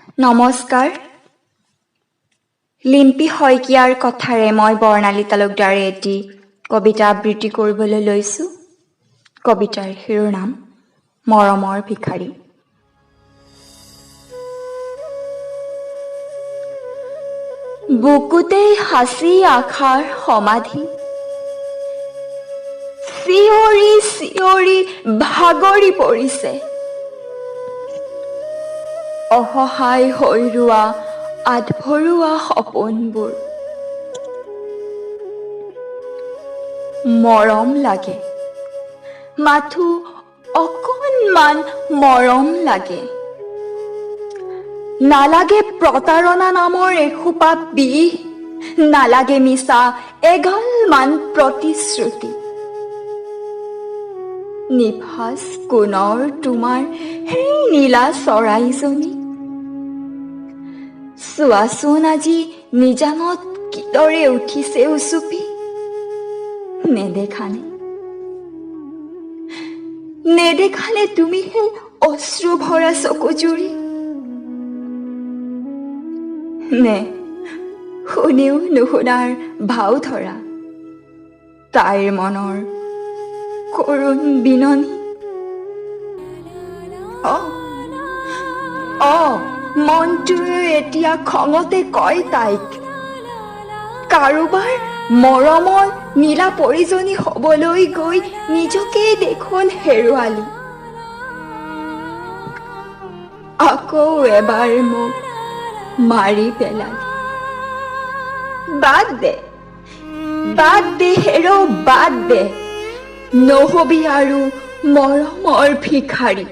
নমস্কাৰ। লিম্পী শইকীয়াৰ কথাৰে মই বৰ্ণালী তালুকদাৰে এটি কবিতা আবৃত্তি কৰিবলৈ লৈছোঁ। কবিতাৰ শিৰোনাম মৰমৰ ভিখাৰী। বুকুতেই সাঁচি আশাৰ সমাধি, চিঞৰি চিঞৰি ভাগৰি পৰিছে। অসহায় হৈ ৰোৱা আধৰুৱা সপোনবোৰ। মৰম লাগে, মাথো অকণমান মৰম লাগে। নালাগে প্ৰতাৰণা নামৰ এসোপা বিষ, নালাগে মিছা এগালমান প্ৰতিশ্ৰুতি। নিভাঁজ কোণৰ তোমাৰ সেই নীলা চৰাইজনী, চোৱাচোন আজি নিজানত কিদৰে উঠিছে উচুপি। নেদেখানে তুমি সেই অশ্ৰু ভৰা চকুজুৰি। নে শুনিও নুশুনাৰ ভাও ধৰা তাইৰ মনৰ কৰুণ বিননি। মনটোৱে এতিয়া খঙতে কয় তাইক, কাৰোবাৰ মৰমৰ নীলা পৰিজনী হবলৈ গৈ নিজকেই দেখোন হেৰুৱালি। আকৌ এবাৰ মোক মাৰি পেলালি। বাদ দে হেৰ, বাদ দে, নহবি আৰু মৰমৰ ভিখাৰী।